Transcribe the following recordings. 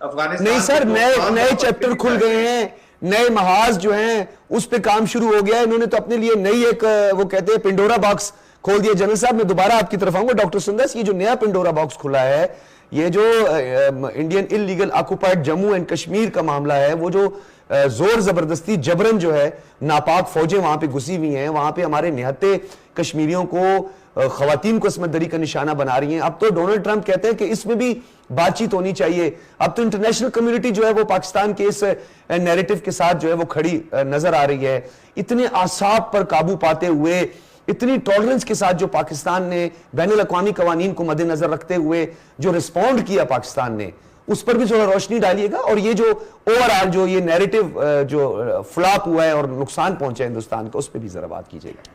افغانستان نہیں سر، نئے چیپٹر کھل گئے ہیں، نئے محاذ جو ہیں اس پہ کام شروع ہو گیا ہے. انہوں نے تو اپنے لیے نئی ایک وہ کہتے ہیں پنڈورا باکس کھول دیا. جنرل صاحب میں دوبارہ آپ کی طرف آؤں گا. ڈاکٹر سندس، یہ جو نیا پنڈورا باکس کھلا ہے، یہ جو Indian illegal occupied Jammu and Kashmir کا معاملہ ہے، وہ جو زور زبردستی جبرن جو ہے ناپاک فوجیں وہاں پہ گھسی ہوئی ہیں، وہاں پہ ہمارے نہتے کشمیریوں کو، خواتین کو عصمت دری کا نشانہ بنا رہی ہیں. اب تو ڈونلڈ ٹرمپ کہتے ہیں کہ اس میں بھی بات چیت ہونی چاہیے. اب تو انٹرنیشنل کمیونٹی جو ہے وہ پاکستان کے اس نیریٹو کے ساتھ جو ہے وہ کھڑی نظر آ رہی ہے. اتنے اعصاب پر قابو پاتے ہوئے، اتنی ٹالرنس کے ساتھ جو پاکستان نے بین الاقوامی قوانین کو مد نظر رکھتے ہوئے جو رسپونڈ کیا پاکستان نے، اس پر بھی تھوڑا روشنی ڈالیے گا. اور یہ جو اوور آل جو یہ نیریٹو جو فلاپ ہوا ہے اور نقصان پہنچا ہے ہندوستان کو، اس پہ بھی ذرا بات کیجیے گا.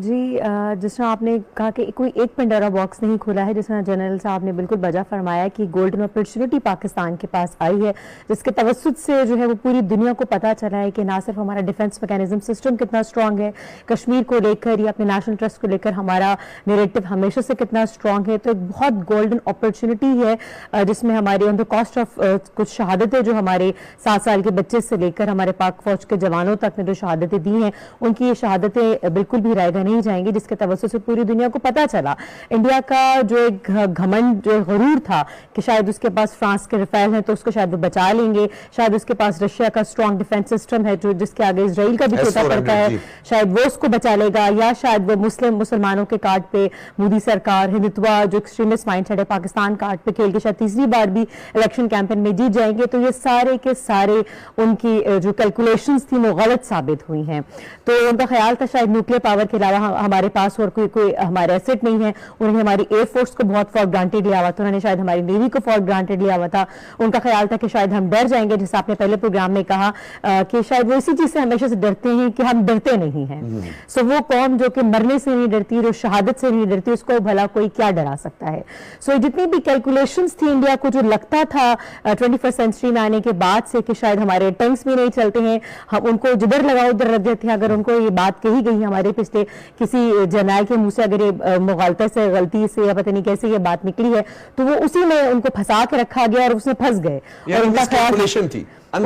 جی، جس طرح آپ نے کہا کہ کوئی ایک پنڈورا باکس نہیں کھولا ہے، جس طرح جنرل صاحب نے بالکل بجا فرمایا کہ گولڈن اپرچونٹی پاکستان کے پاس آئی ہے، جس کے توسط سے جو ہے وہ پوری دنیا کو پتہ چلا ہے کہ نہ صرف ہمارا ڈیفنس میکینزم سسٹم کتنا اسٹرانگ ہے، کشمیر کو لے کر یا اپنے نیشنل ٹرسٹ کو لے کر ہمارا نیریٹو ہمیشہ سے کتنا اسٹرانگ ہے. تو ایک بہت گولڈن اپرچونٹی ہے جس میں ہماری آن دا کاسٹ آف کچھ شہادتیں جو ہمارے 7 سال کے بچے سے لے کر ہمارے پاک فوج کے جوانوں تک نے جو شہادتیں دی ہیں، ان کی یہ شہادتیں بالکل بھی رائے گاہ نہیں جائیں گی، جس کے توسط سے پوری دنیا کو پتا چلا انڈیا کا جو ایک گھمنڈ، جو غرور تھا کہ شاید اس کے پاس فرانس کے رفیل ہیں تو اس کو شاید وہ بچا لیں گے، شاید اس کے پاس رشیا کا اسٹرانگ ڈیفنس سسٹم ہے جو جس کے آگے اسرائیل کا بھی چھوٹا پڑتا ہے، شاید وہ اس کو بچا لے گا، یا شاید وہ مسلمانوں کے کارڈ پہ مودی سرکار ہندوتوا جو ایکسٹریمسٹ مائنڈ سیٹ ہے پاکستان کارڈ پہ کھیل کے شاید تیسری بار بھی الیکشن کیمپین میں جیت جائیں گے. تو یہ سارے کے سارے ان کی جو کیلکولیشنز تھیں وہ غلط ثابت ہوئی ہیں. تو ان کا خیال تھا شاید نیوکلیر پاور کے علاوہ ہمارے پاس اور کوئی ہمارے ایسٹ نہیں ہے. انہوں نے ہماری ایئر فورس کو بہت فار گرانٹیڈ لیا ہوا تھا، انہوں نے شاید ہماری نیوی کو فار گرانٹیڈ لیا ہوا تھا. ان کا خیال تھا کہ شاید ہم ڈر جائیں گے، جیسے آپ نے پہلے پروگرام میں کہا کہ شاید وہ اسی چیز سے ہمیشہ سے ڈرتے ہیں کہ ہم ڈرتے نہیں ہیں. سو وہ قوم جو کہ مرنے سے نہیں ڈرتی، جو شہادت سے نہیں ڈرتی، اس کو بھلا کوئی کیا ڈرا سکتا ہے. سو جتنی بھی کیلکولیشنز تھی انڈیا کو، جو لگتا تھا 21 سینچری میں آنے کے بعد سے کہ شاید ہمارے ٹینکس بھی نہیں چلتے ہیں، ہم ان کو جدھر لگاؤ ادھر رکھ دیتے ہیں. اگر ان کو یہ بات کہی گئی ہمارے پچھلے کسی جرنیل کے منہ سے، اگر یہ مغالطہ سے، غلطی سے یا پتہ نہیں کیسے یہ بات نکلی ہے، تو وہ اسی میں ان کو پھنسا کے رکھا گیا اور اس میں پھنس گئے. اور ان کا خیال تھی ان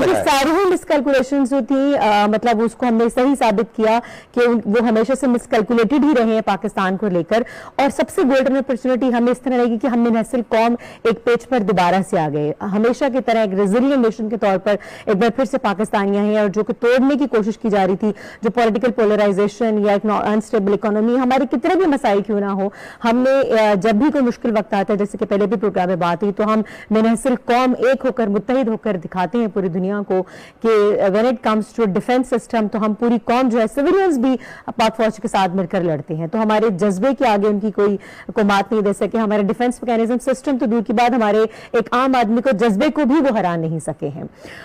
کی ساری مسکیلکولیشنز جو تھیں، مطلب اس کو ہم نے صحیح ثابت کیا کہ وہ ہمیشہ سے مسکیلکولیٹڈ ہی رہے ہیں پاکستان کو لے کر. اور سب سے گولڈن اپرچونٹی ہمیں اس طرح لگی کہ ہم نے نسل قوم ایک پیج پر دوبارہ سے آ گئے، ہمیشہ کی طرح ایک ریزیلینٹ نیشن کے طور پر ایک بار پھر سے پاکستانیاں ہیں. اور جو کہ توڑنے کی کوشش کی جا رہی تھی، جو پولیٹیکل پولرائزیشن یا ایک انسٹیبل اکانومی، ہمارے کتنے بھی مسائل کیوں نہ ہو، ہم نے جب بھی کوئی مشکل وقت آتا ہے، جیسے کہ پہلے بھی پروگرام میں بات ہوئی، تو ہم نسل قوم ایک ہو کر، متحد ہو کر دکھاتے ہیں پوری دنیا کو کہ when it comes to defence system تو ہم پوری قوم جو ہے سویلینز بھی پاک فوج کے ساتھ مل کر لڑتے ہیں. تو ہمارے جذبے کے آگے ان کی کوئی مات نہیں دے سکے. ہمارے ڈیفنس میکینزم سسٹم تو دور کی بات، ہمارے ایک عام آدمی کو جذبے کو بھی وہ ہرا نہیں سکے ہیں.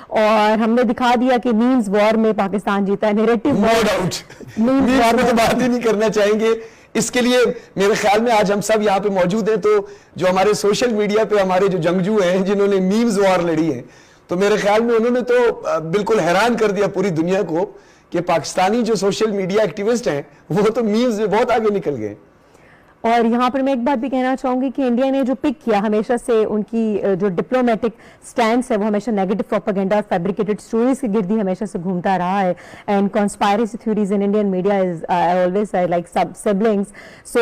اور ہم نے دکھا دیا کہ مینز وار میں پاکستان جیتا ہے. نیریٹو وار میں تو بات ہی نہیں کرنا چاہیں گے. اس کے لیے میرے خیال میں آج ہم سب یہاں پہ موجود ہیں، تو جو ہمارے سوشل میڈیا پہ ہمارے جو جنگجو ہیں جنہوں نے میمز وار لڑی ہے، تو میرے خیال میں انہوں نے تو بالکل حیران کر دیا پوری دنیا کو کہ پاکستانی جو سوشل میڈیا ایکٹیوسٹ ہیں وہ تو میمز میں بہت آگے نکل گئے. اور یہاں پر میں ایک بات بھی کہنا چاہوں گی کہ انڈیا نے جو پک کیا ہمیشہ سے ان کی جو ڈپلومیٹک سٹینس ہے، وہ ہمیشہ نیگیٹو پروپیگنڈا اور فیبریکیٹڈ سٹوریز کی گردی ہمیشہ سے گھومتا رہا ہے. And conspiracy theories in Indian media is always like siblings. So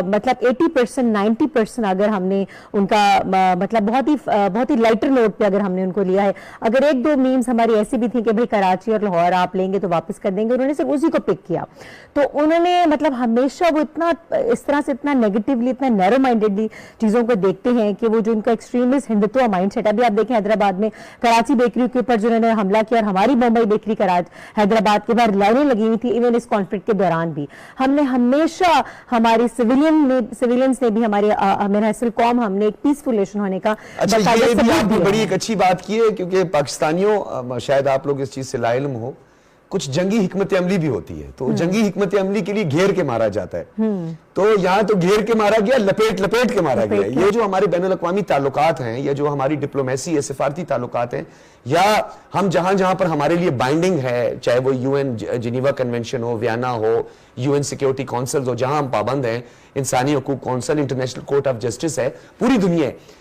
مطلب 80% 90% اگر ہم نے ان کا مطلب بہت ہی لائٹر نوٹ پہ اگر ہم نے ان کو لیا ہے. اگر ایک دو میمز ہماری ایسی بھی تھیں کہ بھائی کراچی اور لاہور آپ لیں گے تو واپس کر دیں گے، انہوں نے صرف اسی کو پک کیا. تو انہوں نے مطلب ہمیشہ وہ اتنا اس طرح سے اتنا نیگیٹیولی، اتنا نیرو مائنڈیڈلی چیزوں کو دیکھتے ہیں کہ وہ جو ان کا ایکسٹریمسٹ ہندوتوا مائنڈ سیٹ ہے. ابھی آپ دیکھیں حیدرآباد میں کراچی بیکری کے اوپر جنہوں نے حملہ کیا، اور ہماری بمبئی بیکری حیدرآباد کے باہر لائنیں لگی ہوئی تھی ایون اس کانفلکٹ کے دوران بھی. ہم نے ہمیشہ ہماری سویلینز نے بھی ہماری حاصل قوم ہم نے ایک پیسفل نیشن ہونے کا بڑی ایک اچھی بات کی ہے. کیونکہ پاکستانیوں، شاید آپ لوگ اس چیز سے لا علم ہو، کچھ جنگی حکمت عملی بھی ہوتی ہے. تو جنگی حکمت عملی کے لیے گھیر کے مارا جاتا ہے. تو یہاں تو گھیر کے مارا گیا، لپیٹ کے مارا گیا. یہ جو ہمارے بین الاقوامی تعلقات ہیں، یا جو ہماری ڈپلومیسی ہے، سفارتی تعلقات ہیں، یا ہم جہاں پر ہمارے لیے بائنڈنگ ہے، چاہے وہ UN جنیوا کنونشن ہو، ویانا ہو، UN سیکیورٹی کونسل ہو، جہاں ہم پابند ہیں، انسانی حقوق council, international court of justice ہے، پوری دنیا ہے.